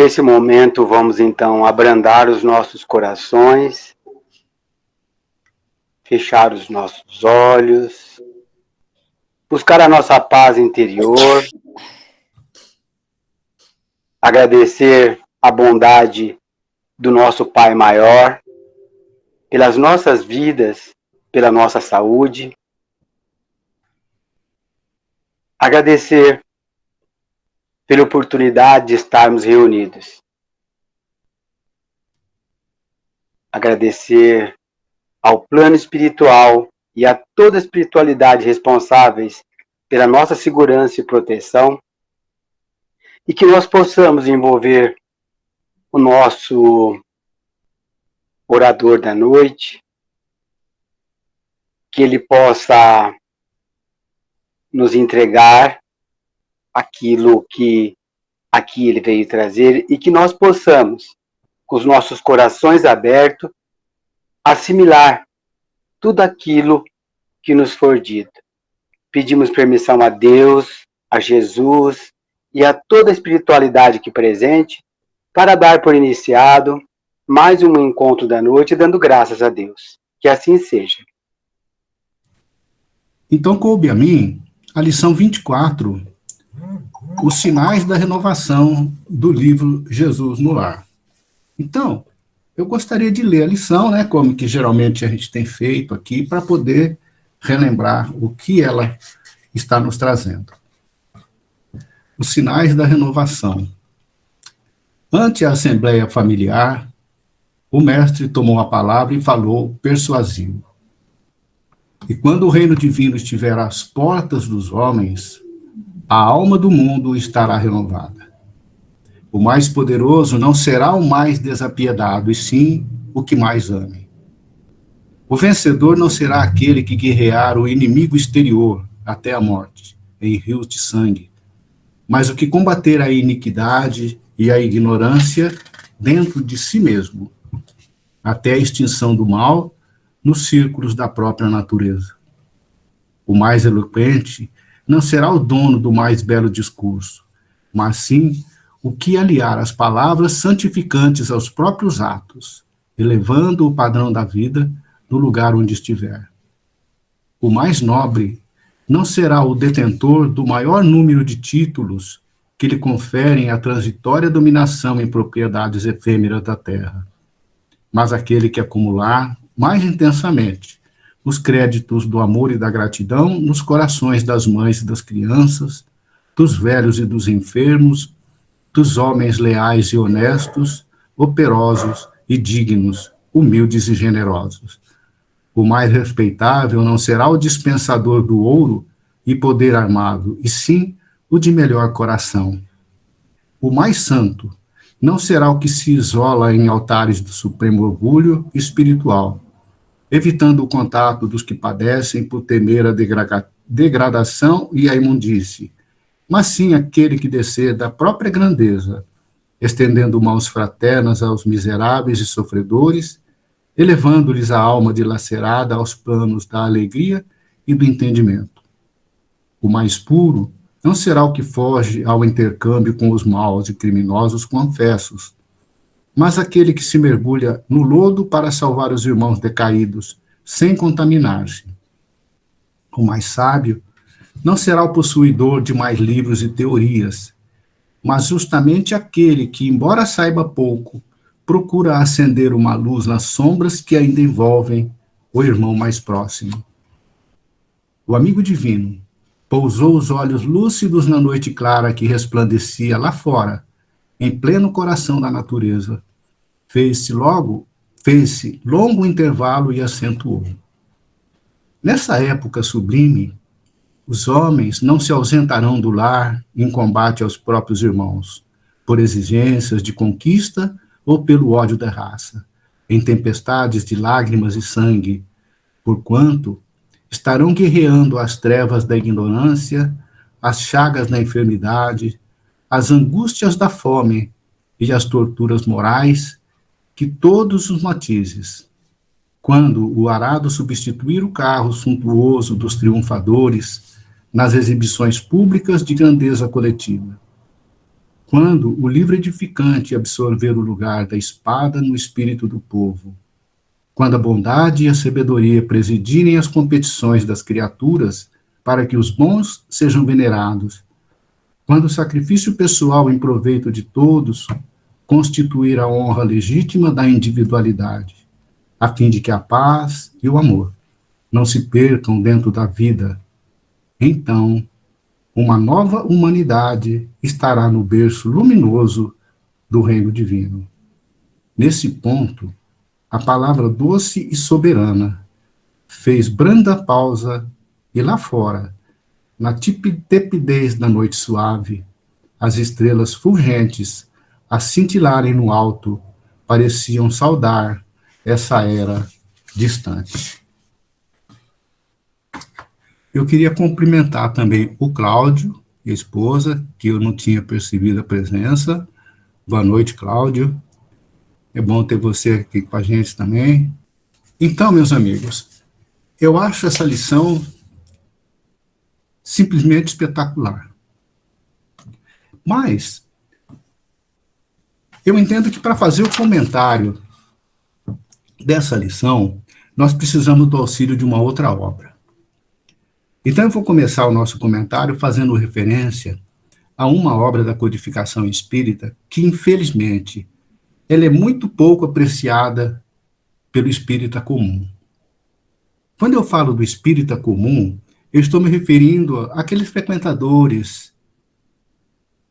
Nesse momento, vamos então abrandar os nossos corações, fechar os nossos olhos, buscar a nossa paz interior, agradecer a bondade do nosso Pai Maior, pelas nossas vidas, pela nossa saúde, agradecer pela oportunidade de estarmos reunidos, agradecer ao plano espiritual e a toda a espiritualidade responsáveis pela nossa segurança e proteção, e que nós possamos envolver o nosso orador da noite, que ele possa nos entregar aquilo que aqui ele veio trazer e que nós possamos, com os nossos corações abertos, assimilar tudo aquilo que nos for dito. Pedimos permissão a Deus, a Jesus e a toda a espiritualidade aqui presente para dar por iniciado mais um encontro da noite, dando graças a Deus. Que assim seja. Então, coube a mim a lição 24, os sinais da renovação do livro Jesus no Lar. Então, eu gostaria de ler a lição, né, como que geralmente a gente tem feito aqui, para poder relembrar o que ela está nos trazendo. Os sinais da renovação. Ante a assembleia familiar, o mestre tomou a palavra e falou persuasivo. E quando o reino divino estiver às portas dos homens, a alma do mundo estará renovada. O mais poderoso não será o mais desapiedado, e sim o que mais ame. O vencedor não será aquele que guerrear o inimigo exterior até a morte, em rios de sangue, mas o que combater a iniquidade e a ignorância dentro de si mesmo, até a extinção do mal nos círculos da própria natureza. O mais eloquente não será o dono do mais belo discurso, mas sim o que aliar as palavras santificantes aos próprios atos, elevando o padrão da vida no lugar onde estiver. O mais nobre não será o detentor do maior número de títulos que lhe conferem a transitória dominação em propriedades efêmeras da terra, mas aquele que acumular mais intensamente os créditos do amor e da gratidão nos corações das mães e das crianças, dos velhos e dos enfermos, dos homens leais e honestos, operosos e dignos, humildes e generosos. O mais respeitável não será o dispensador do ouro e poder armado, e sim o de melhor coração. O mais santo não será o que se isola em altares do supremo orgulho espiritual, evitando o contato dos que padecem por temer a degradação e a imundície, mas sim aquele que descer da própria grandeza, estendendo mãos fraternas aos miseráveis e sofredores, elevando-lhes a alma dilacerada aos planos da alegria e do entendimento. O mais puro não será o que foge ao intercâmbio com os maus e criminosos confessos, mas aquele que se mergulha no lodo para salvar os irmãos decaídos, sem contaminar-se. O mais sábio não será o possuidor de mais livros e teorias, mas justamente aquele que, embora saiba pouco, procura acender uma luz nas sombras que ainda envolvem o irmão mais próximo. O amigo divino pousou os olhos lúcidos na noite clara que resplandecia lá fora, em pleno coração da natureza. Fez-se longo intervalo e acentuou. Nessa época sublime, os homens não se ausentarão do lar em combate aos próprios irmãos, por exigências de conquista ou pelo ódio da raça, em tempestades de lágrimas e sangue, porquanto estarão guerreando as trevas da ignorância, as chagas da enfermidade, as angústias da fome e as torturas morais, que todos os matizes. Quando o arado substituir o carro suntuoso dos triunfadores nas exibições públicas de grandeza coletiva. quando o livro edificante absorver o lugar da espada no espírito do povo, quando a bondade e a sabedoria presidirem as competições das criaturas para que os bons sejam venerados, quando o sacrifício pessoal em proveito de todos constituir a honra legítima da individualidade, a fim de que a paz e o amor não se percam dentro da vida, então uma nova humanidade estará no berço luminoso do reino divino. Nesse ponto, a palavra doce e soberana fez branda pausa e lá fora, na tepidez da noite suave, as estrelas fulgentes a cintilarem no alto pareciam saudar essa era distante. Eu queria cumprimentar também o Cláudio, esposa, que eu não tinha percebido a presença. Boa noite, Cláudio. É bom ter você aqui com a gente também. Então, meus amigos, eu acho essa lição simplesmente espetacular. Mas eu entendo que para fazer o comentário dessa lição, nós precisamos do auxílio de uma outra obra. Então eu vou começar o nosso comentário fazendo referência a uma obra da codificação espírita que, infelizmente, ela é muito pouco apreciada pelo espírita comum. Quando eu falo do espírita comum, eu estou me referindo àqueles frequentadores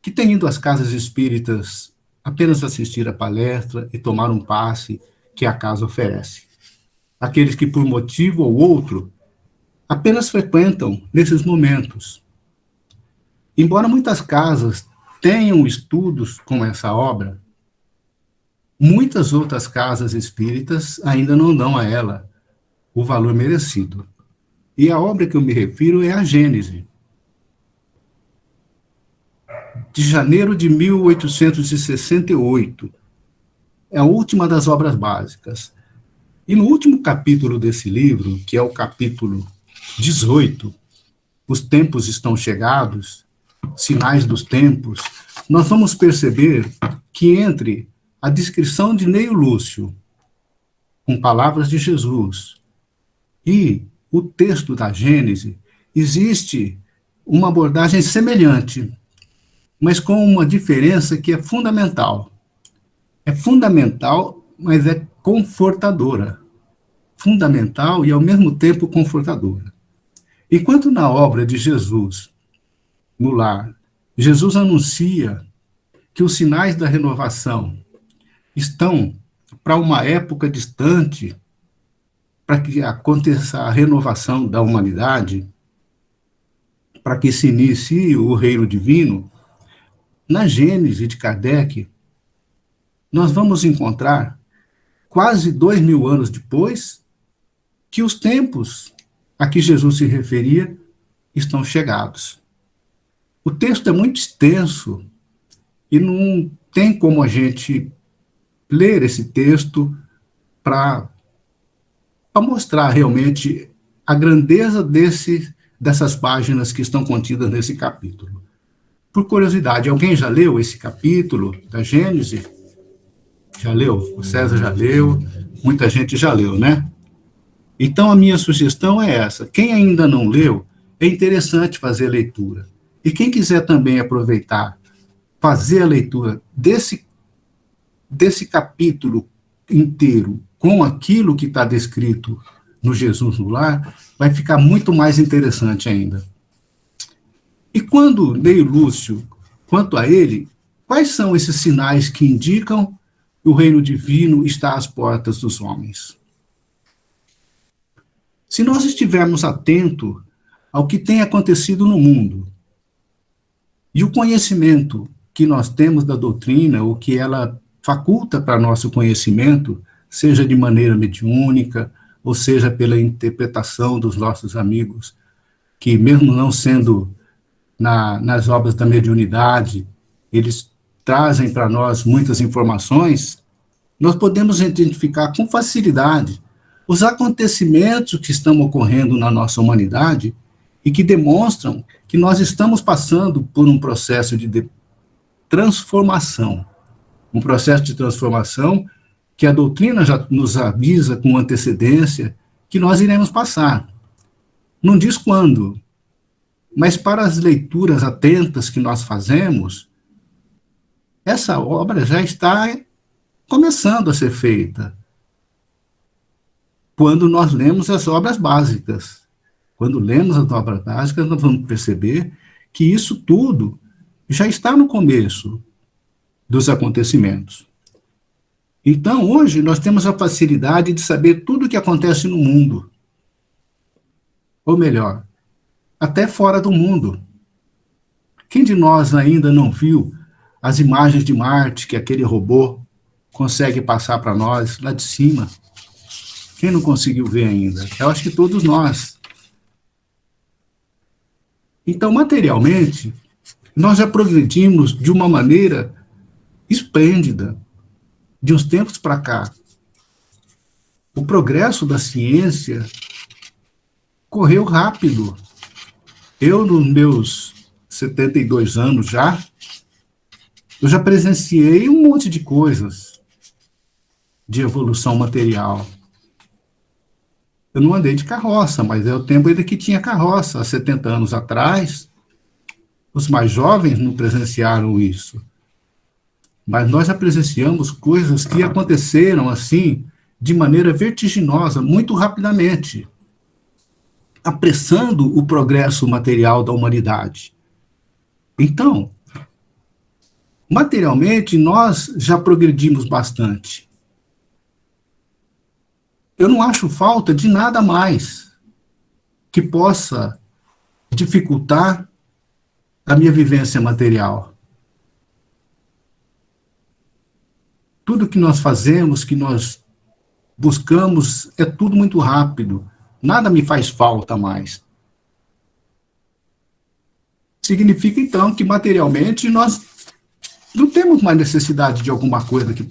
que têm ido às casas espíritas apenas assistir a palestra e tomar um passe que a casa oferece. Aqueles que, por motivo ou outro, apenas frequentam nesses momentos. Embora muitas casas tenham estudos com essa obra, muitas outras casas espíritas ainda não dão a ela o valor merecido. E a obra que eu me refiro é a Gênese, de janeiro de 1868. É a última das obras básicas. E no último capítulo desse livro, que é o capítulo 18, Os Tempos Estão Chegados, Sinais dos Tempos, nós vamos perceber que entre a descrição de Neio Lúcio, com palavras de Jesus, e o texto da Gênese, existe uma abordagem semelhante, mas com uma diferença que é fundamental. É fundamental, mas é confortadora. Fundamental e, ao mesmo tempo, confortadora. Enquanto na obra de Jesus, no lar, Jesus anuncia que os sinais da renovação estão para uma época distante, para que aconteça a renovação da humanidade, para que se inicie o reino divino, na Gênese de Kardec, nós vamos encontrar, quase 2000 anos depois, que os tempos a que Jesus se referia estão chegados. O texto é muito extenso e não tem como a gente ler esse texto para mostrar realmente a grandeza dessas páginas que estão contidas nesse capítulo. Por curiosidade, alguém já leu esse capítulo da Gênese? Já leu? O César já leu, muita gente já leu, né? Então, a minha sugestão é essa. Quem ainda não leu, é interessante fazer a leitura. E quem quiser também aproveitar, fazer a leitura desse capítulo inteiro com aquilo que está descrito no Jesus no Lar, vai ficar muito mais interessante ainda. E quando Neio Lúcio, quanto a ele, quais são esses sinais que indicam que o reino divino está às portas dos homens? Se nós estivermos atentos ao que tem acontecido no mundo, e o conhecimento que nós temos da doutrina, o que ela faculta para nosso conhecimento, seja de maneira mediúnica, ou seja pela interpretação dos nossos amigos, que mesmo não sendo nas obras da mediunidade, eles trazem para nós muitas informações, nós podemos identificar com facilidade os acontecimentos que estão ocorrendo na nossa humanidade e que demonstram que nós estamos passando por um processo de transformação. Um processo de transformação que a doutrina já nos avisa com antecedência que nós iremos passar. Não diz quando, mas para as leituras atentas que nós fazemos, essa obra já está começando a ser feita. Quando nós lemos as obras básicas. Quando lemos as obras básicas, nós vamos perceber que isso tudo já está no começo dos acontecimentos. Então, hoje, nós temos a facilidade de saber tudo o que acontece no mundo. Ou melhor, até fora do mundo. Quem de nós ainda não viu as imagens de Marte que aquele robô consegue passar para nós lá de cima? Quem não conseguiu ver ainda? Eu acho que todos nós. Então, materialmente, nós já progredimos de uma maneira esplêndida, de uns tempos para cá. O progresso da ciência correu rápido. Eu, nos meus 72 anos já, eu já presenciei um monte de coisas de evolução material. Eu não andei de carroça, mas é o tempo ainda que tinha carroça. Há 70 anos atrás, os mais jovens não presenciaram isso. Mas nós já presenciamos coisas que aconteceram assim, de maneira vertiginosa, muito rapidamente, apressando o progresso material da humanidade. Então, materialmente, nós já progredimos bastante. Eu não acho falta de nada mais que possa dificultar a minha vivência material. Tudo que nós fazemos, que nós buscamos, é tudo muito rápido. Nada me faz falta mais. Significa, então, que materialmente nós não temos mais necessidade de alguma coisa que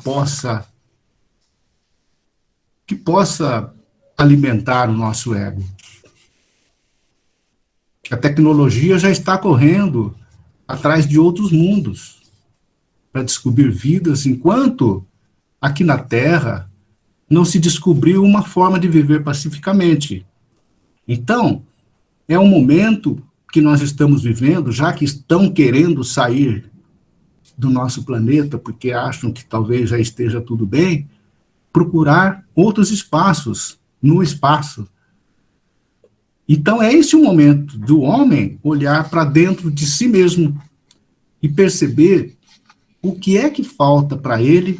possa alimentar o nosso ego. A tecnologia já está correndo atrás de outros mundos para descobrir vidas, enquanto aqui na Terra não se descobriu uma forma de viver pacificamente. Então, é um momento que nós estamos vivendo, já que estão querendo sair do nosso planeta, porque acham que talvez já esteja tudo bem, procurar outros espaços no espaço. Então, é esse o momento do homem olhar para dentro de si mesmo e perceber o que é que falta para ele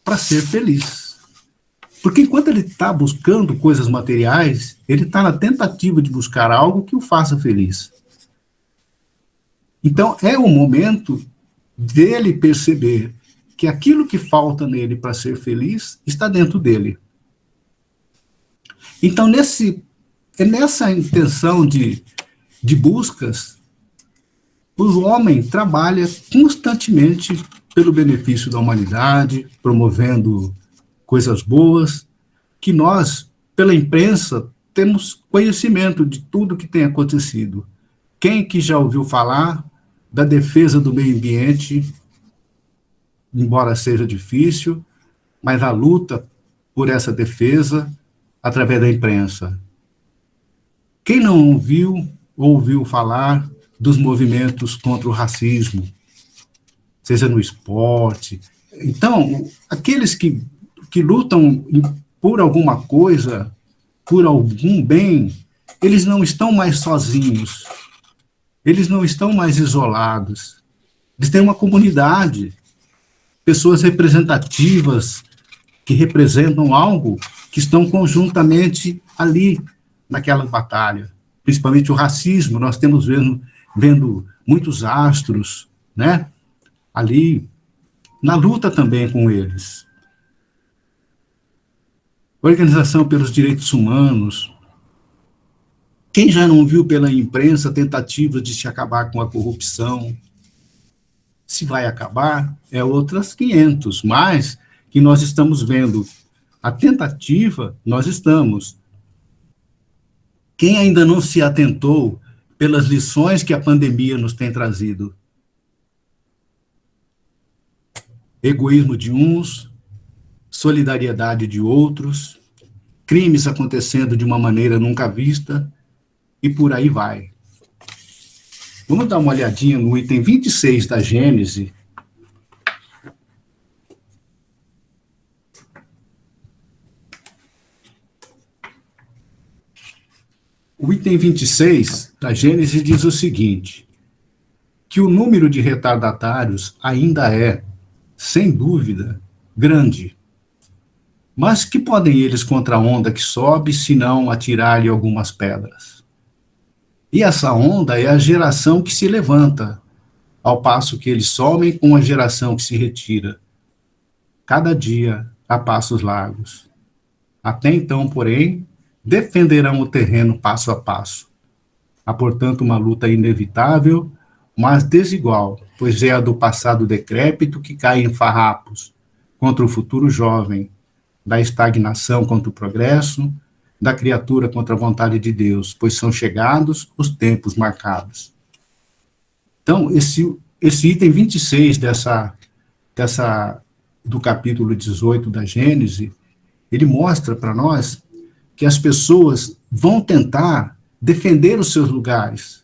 para ser feliz. Porque enquanto ele está buscando coisas materiais, ele está na tentativa de buscar algo que o faça feliz. Então, é o momento dele perceber que aquilo que falta nele para ser feliz está dentro dele. Então, nessa intenção de buscas, o homem trabalha constantemente pelo benefício da humanidade, promovendo coisas boas, que nós, pela imprensa, temos conhecimento de tudo que tem acontecido. Quem que já ouviu falar da defesa do meio ambiente, embora seja difícil, mas a luta por essa defesa através da imprensa? Quem não ouviu falar dos movimentos contra o racismo, seja no esporte? Então, aqueles que lutam por alguma coisa, por algum bem, eles não estão mais sozinhos, eles não estão mais isolados, eles têm uma comunidade, pessoas representativas que representam algo, que estão conjuntamente ali, naquela batalha. Principalmente o racismo, nós temos vendo muitos astros, né, ali, na luta também com eles. Organização pelos Direitos Humanos. Quem já não viu pela imprensa tentativas de se acabar com a corrupção? Se vai acabar, é outras 500, mas que nós estamos vendo a tentativa, nós estamos. Quem ainda não se atentou pelas lições que a pandemia nos tem trazido? egoísmo de uns, solidariedade de outros, crimes acontecendo de uma maneira nunca vista, e por aí vai. Vamos dar uma olhadinha no item 26 da Gênese. O item 26 da Gênese diz o seguinte, que o número de retardatários ainda é, sem dúvida, grande. Mas que podem eles contra a onda que sobe, se não atirar-lhe algumas pedras? E essa onda é a geração que se levanta, ao passo que eles somem com a geração que se retira, cada dia a passos largos. Até então, porém, defenderão o terreno passo a passo. Há, portanto, uma luta inevitável, mas desigual, pois é a do passado decrépito que cai em farrapos, contra o futuro jovem, da estagnação contra o progresso, da criatura contra a vontade de Deus, pois são chegados os tempos marcados. Então, esse item 26 do capítulo 18 da Gênese, ele mostra para nós que as pessoas vão tentar defender os seus lugares,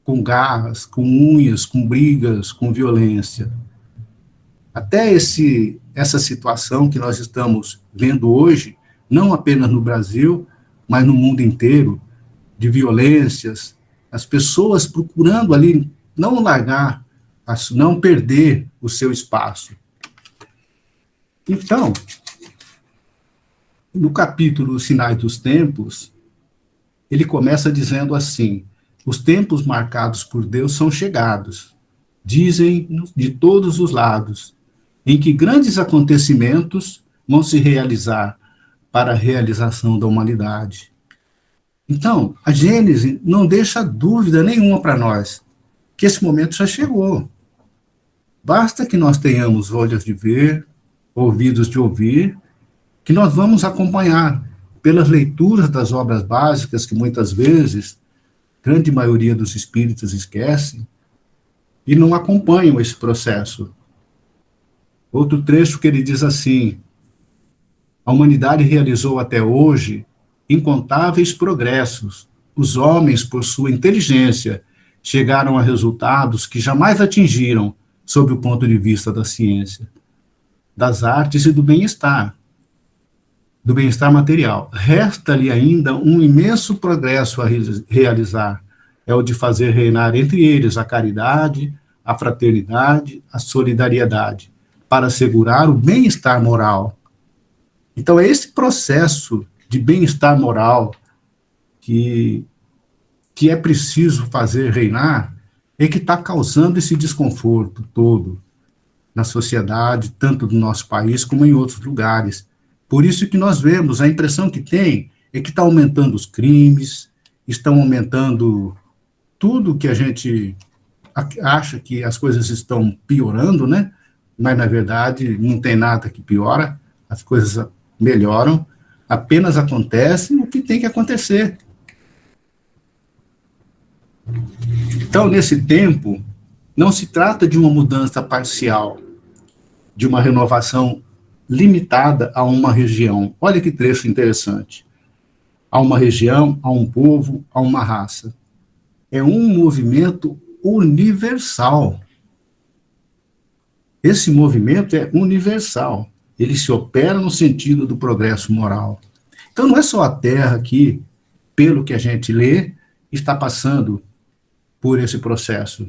com garras, com unhas, com brigas, com violência. Até essa situação que nós estamos vendo hoje, não apenas no Brasil, mas no mundo inteiro, de violências, as pessoas procurando ali não largar, não perder o seu espaço. Então, no capítulo Sinais dos Tempos, ele começa dizendo assim, os tempos marcados por Deus são chegados, dizem de todos os lados, em que grandes acontecimentos vão se realizar para a realização da humanidade. Então, a Gênese não deixa dúvida nenhuma para nós, que esse momento já chegou. Basta que nós tenhamos olhos de ver, ouvidos de ouvir, que nós vamos acompanhar pelas leituras das obras básicas, que muitas vezes, grande maioria dos espíritos esquecem, e não acompanham esse processo. Outro trecho que ele diz assim, a humanidade realizou até hoje incontáveis progressos. Os homens, por sua inteligência, chegaram a resultados que jamais atingiram sob o ponto de vista da ciência, das artes e do bem-estar material. Resta-lhe ainda um imenso progresso a realizar, é o de fazer reinar entre eles a caridade, a fraternidade, a solidariedade, para assegurar o bem-estar moral. Então, é esse processo de bem-estar moral que é preciso fazer reinar, é que está causando esse desconforto todo na sociedade, tanto do nosso país como em outros lugares. Por isso que nós vemos, a impressão que tem é que está aumentando os crimes, estão aumentando tudo que a gente acha que as coisas estão piorando, né? Mas, na verdade, não tem nada que piora, as coisas melhoram, apenas acontece o que tem que acontecer. Então, nesse tempo, não se trata de uma mudança parcial, de uma renovação limitada a uma região. Olha que trecho interessante. A uma região, a um povo, a uma raça. É um movimento universal. Esse movimento é universal. Ele se opera no sentido do progresso moral. Então, não é só a Terra que, pelo que a gente lê, está passando por esse processo.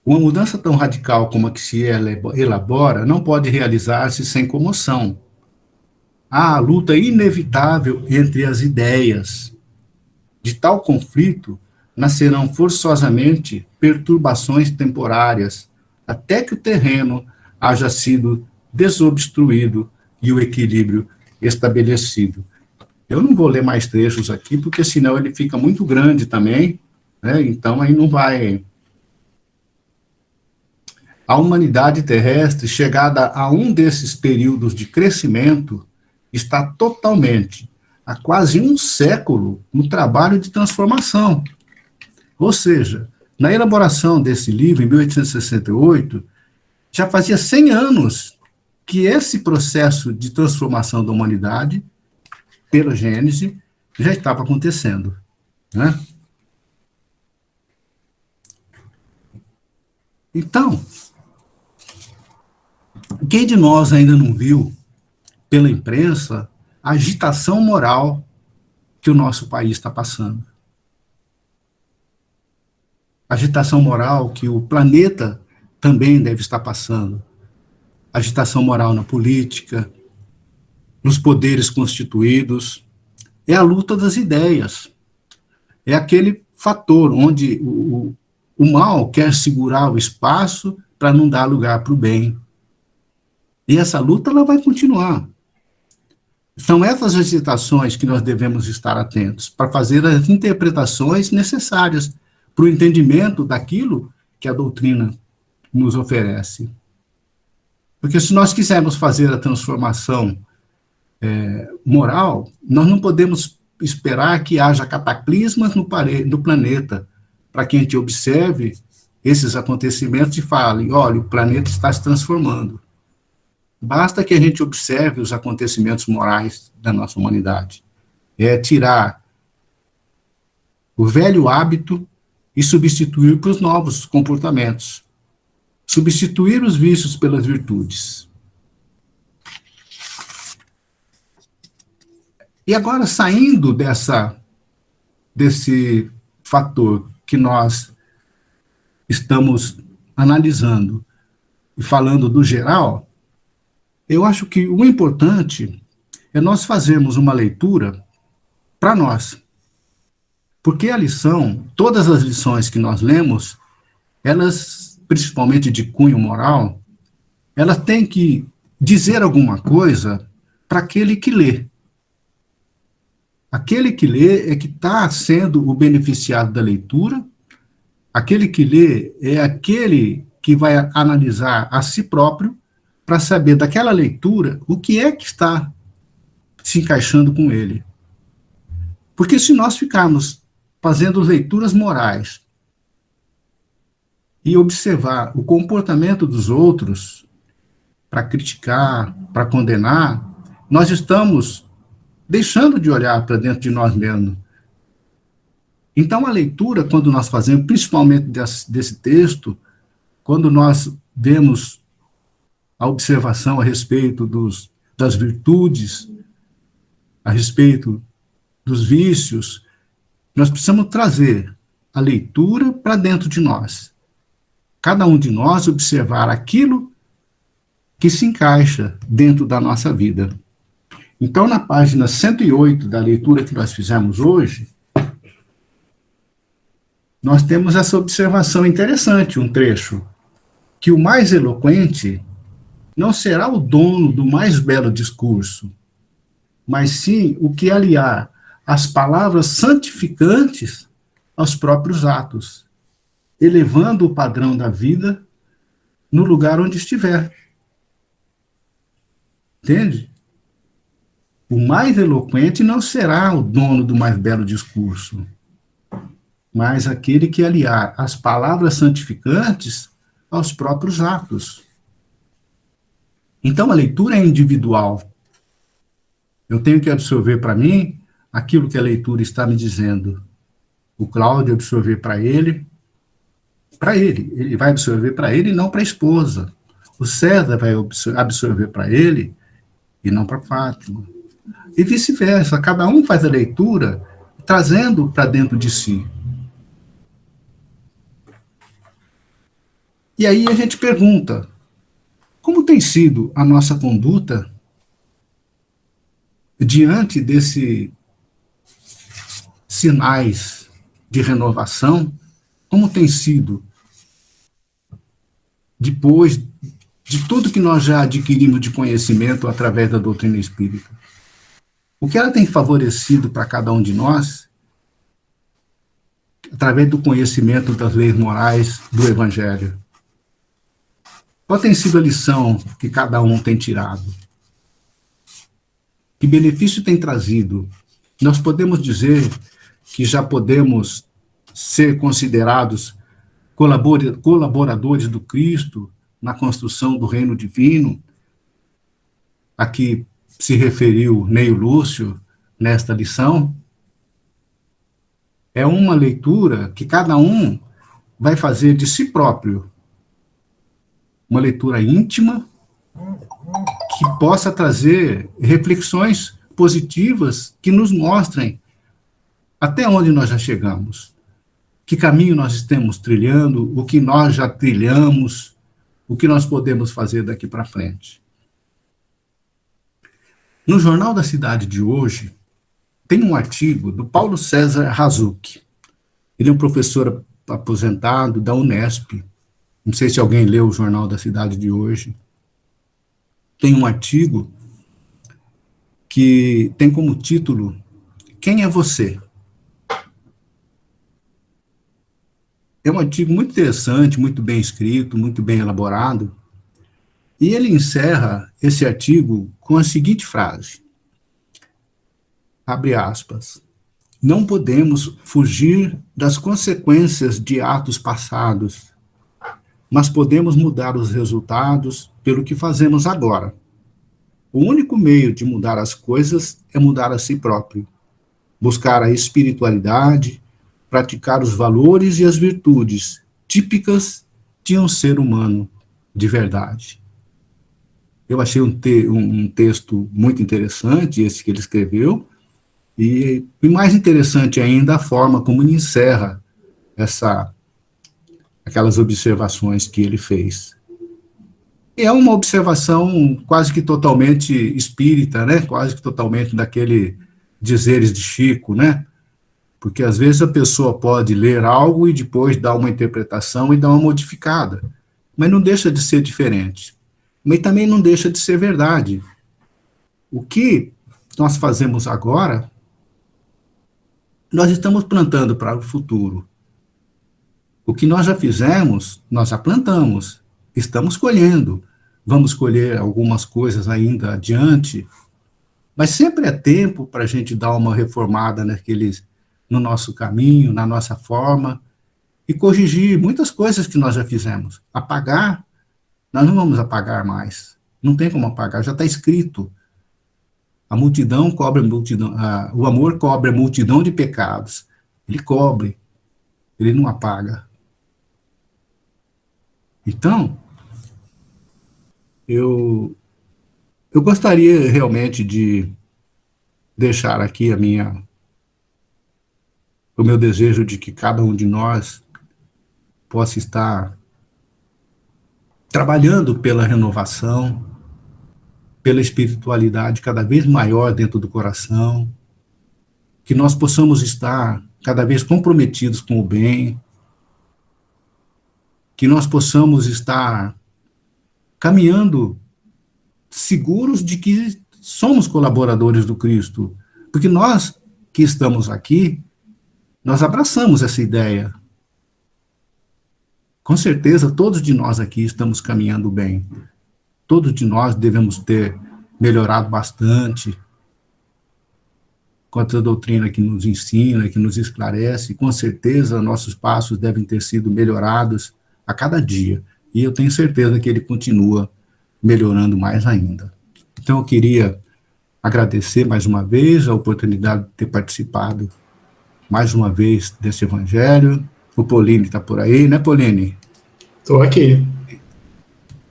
Uma mudança tão radical como a que se elabora não pode realizar-se sem comoção. Há a luta inevitável entre as ideias. De tal conflito, nascerão forçosamente perturbações temporárias, até que o terreno haja sido desobstruído e o equilíbrio estabelecido. Eu não vou ler mais trechos aqui, porque senão ele fica muito grande também, né? Então aí não vai... A humanidade terrestre, chegada a um desses períodos de crescimento, está totalmente, há quase um século, no trabalho de transformação. Ou seja, Na elaboração desse livro, em 1868, já fazia 100 anos que esse processo de transformação da humanidade, pela Gênese, já estava acontecendo, né? Então, quem de nós ainda não viu, pela imprensa, a agitação moral que o nosso país está passando? Agitação moral que o planeta também deve estar passando. Agitação moral na política, nos poderes constituídos. É a luta das ideias. É aquele fator onde o mal quer segurar o espaço para não dar lugar para o bem. E essa luta ela vai continuar. São essas agitações que nós devemos estar atentos para fazer as interpretações necessárias para o entendimento daquilo que a doutrina nos oferece. Porque se nós quisermos fazer a transformação moral, nós não podemos esperar que haja cataclismas no planeta para que a gente observe esses acontecimentos e fale, olha, o planeta está se transformando. Basta que a gente observe os acontecimentos morais da nossa humanidade. É tirar o velho hábito e substituir por novos comportamentos. Substituir os vícios pelas virtudes. E agora, saindo desse fator que nós estamos analisando e falando do geral, eu acho que o importante é nós fazermos uma leitura para nós. Porque a lição, todas as lições que nós lemos, elas, principalmente de cunho moral, elas têm que dizer alguma coisa para aquele que lê. Aquele que lê é que está sendo o beneficiado da leitura, aquele que lê é aquele que vai analisar a si próprio para saber daquela leitura o que é que está se encaixando com ele. Porque se nós ficarmos fazendo leituras morais e observar o comportamento dos outros para criticar, para condenar, nós estamos deixando de olhar para dentro de nós mesmos. Então, a leitura, quando nós fazemos, principalmente desse texto, quando nós vemos a observação a respeito das virtudes, a respeito dos vícios, nós precisamos trazer a leitura para dentro de nós. Cada um de nós observar aquilo que se encaixa dentro da nossa vida. Então, na página 108 da leitura que nós fizemos hoje, nós temos essa observação interessante, um trecho, que o mais eloquente não será o dono do mais belo discurso, mas sim o que aliar as palavras santificantes aos próprios atos, elevando o padrão da vida no lugar onde estiver. Entende? O mais eloquente não será o dono do mais belo discurso, mas aquele que aliar as palavras santificantes aos próprios atos. Então, a leitura é individual. Eu tenho que absorver para mim aquilo que a leitura está me dizendo. O Cláudio absorver para ele. Ele vai absorver para ele e não para a esposa. O César vai absorver para ele e não para Fátima. E vice-versa. Cada um faz a leitura trazendo para dentro de si. E aí a gente pergunta, como tem sido a nossa conduta diante desses sinais de renovação? Como tem sido depois de tudo que nós já adquirimos de conhecimento através da doutrina espírita? O que ela tem favorecido para cada um de nós através do conhecimento das leis morais do Evangelho? Qual tem sido a lição que cada um tem tirado? Que benefício tem trazido? Nós podemos dizer que já podemos ser considerados colaboradores do Cristo na construção do reino divino, a que se referiu Neio Lúcio nesta lição, é uma leitura que cada um vai fazer de si próprio, uma leitura íntima, que possa trazer reflexões positivas que nos mostrem até onde nós já chegamos, que caminho nós estamos trilhando, o que nós já trilhamos, o que nós podemos fazer daqui para frente. No Jornal da Cidade de hoje, tem um artigo do Paulo César Razucchi. Ele é um professor aposentado da Unesp. Não sei se alguém leu o Jornal da Cidade de hoje. Tem um artigo que tem como título Quem é você? É um artigo muito interessante, muito bem escrito, muito bem elaborado, e ele encerra esse artigo com a seguinte frase, abre aspas, não podemos fugir das consequências de atos passados, mas podemos mudar os resultados pelo que fazemos agora. O único meio de mudar as coisas é mudar a si próprio, buscar a espiritualidade, praticar os valores e as virtudes típicas de um ser humano de verdade. Eu achei um texto muito interessante, esse que ele escreveu, e mais interessante ainda a forma como ele encerra aquelas observações que ele fez. É uma observação quase que totalmente espírita, né? Quase que totalmente daquele dizeres de Chico, né? Porque às vezes a pessoa pode ler algo e depois dar uma interpretação e dar uma modificada, mas não deixa de ser diferente. Mas também não deixa de ser verdade. O que nós fazemos agora, nós estamos plantando para o futuro. O que nós já fizemos, nós já plantamos, estamos colhendo. Vamos colher algumas coisas ainda adiante, mas sempre é tempo para a gente dar uma reformada no nosso caminho, na nossa forma, e corrigir muitas coisas que nós já fizemos. Apagar, nós não vamos apagar mais. Não tem como apagar, já está escrito. A multidão cobre a multidão, o amor cobre a multidão de pecados. Ele cobre, ele não apaga. Então, eu gostaria realmente de deixar aqui o meu desejo de que cada um de nós possa estar trabalhando pela renovação, pela espiritualidade cada vez maior dentro do coração, que nós possamos estar cada vez comprometidos com o bem, que nós possamos estar caminhando seguros de que somos colaboradores do Cristo, porque nós que estamos aqui, nós abraçamos essa ideia. Com certeza, todos de nós aqui estamos caminhando bem. Todos de nós devemos ter melhorado bastante com a doutrina que nos ensina, que nos esclarece. Com certeza, nossos passos devem ter sido melhorados a cada dia. E eu tenho certeza que ele continua melhorando mais ainda. Então, eu queria agradecer mais uma vez a oportunidade de ter participado mais uma vez desse evangelho. O Pauline está por aí, né, Pauline? Estou aqui.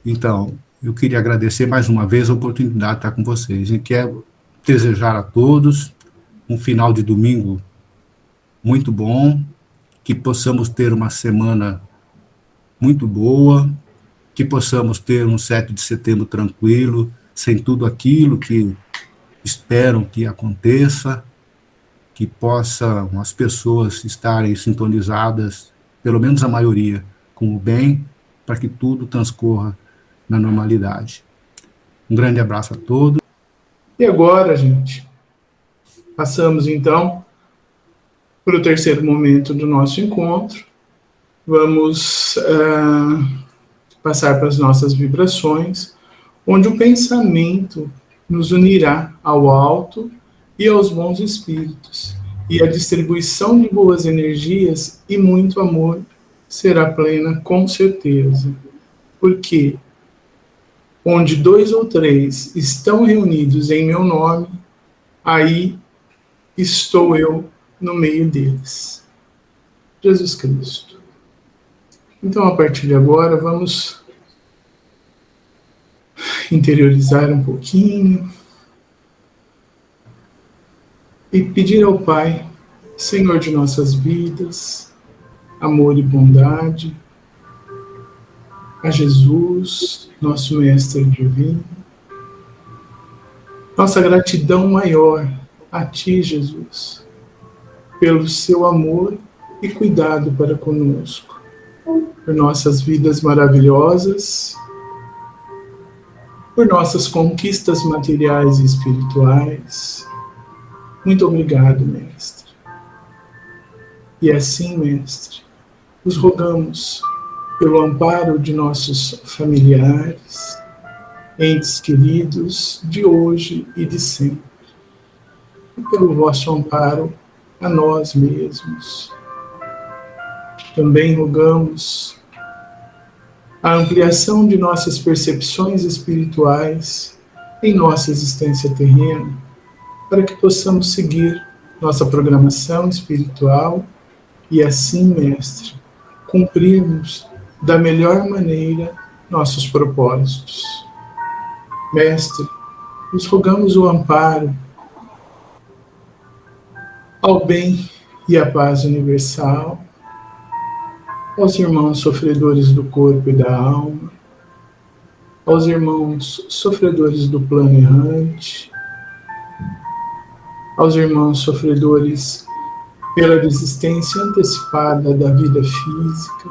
Então, eu queria agradecer mais uma vez a oportunidade de estar com vocês. E quero desejar a todos um final de domingo muito bom, que possamos ter uma semana muito boa, que possamos ter um 7 de setembro tranquilo, sem tudo aquilo que esperam que aconteça, que possam as pessoas estarem sintonizadas, pelo menos a maioria, com o bem, para que tudo transcorra na normalidade. Um grande abraço a todos. E agora, gente, passamos então para o terceiro momento do nosso encontro. Vamos passar para as nossas vibrações, onde o pensamento nos unirá ao alto e aos bons espíritos, e a distribuição de boas energias e muito amor será plena com certeza, porque onde 2 ou 3 estão reunidos em meu nome, aí estou eu no meio deles. Jesus Cristo. Então, a partir de agora, vamos interiorizar um pouquinho e pedir ao Pai, Senhor de nossas vidas, amor e bondade, a Jesus, nosso Mestre Divino, nossa gratidão maior a Ti, Jesus, pelo Seu amor e cuidado para conosco, por nossas vidas maravilhosas, por nossas conquistas materiais e espirituais. Muito obrigado, Mestre. E assim, Mestre, os rogamos pelo amparo de nossos familiares, entes queridos de hoje e de sempre, e pelo vosso amparo a nós mesmos. Também rogamos a ampliação de nossas percepções espirituais em nossa existência terrena, para que possamos seguir nossa programação espiritual e assim, Mestre, cumprirmos da melhor maneira nossos propósitos. Mestre, nos rogamos o amparo ao bem e à paz universal, aos irmãos sofredores do corpo e da alma, aos irmãos sofredores do plano errante, aos irmãos sofredores pela desistência antecipada da vida física,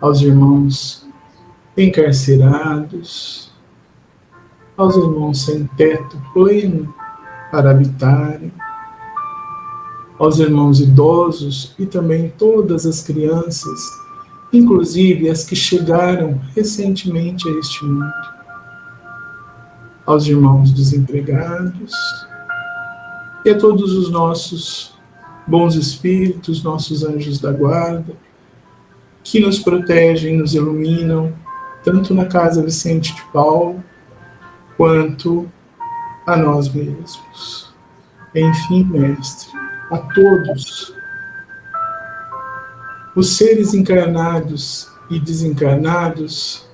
aos irmãos encarcerados, aos irmãos sem teto pleno para habitarem, aos irmãos idosos e também todas as crianças, inclusive as que chegaram recentemente a este mundo, aos irmãos desempregados e a todos os nossos bons espíritos, nossos anjos da guarda, que nos protegem, nos iluminam, tanto na Casa Vicente de Paulo, quanto a nós mesmos. Enfim, Mestre, a todos os seres encarnados e desencarnados,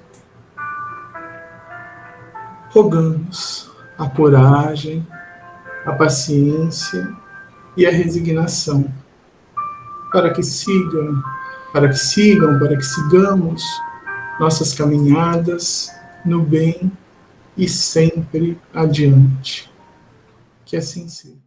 rogamos a coragem, a paciência e a resignação, para que sigamos nossas caminhadas no bem e sempre adiante. Que assim seja.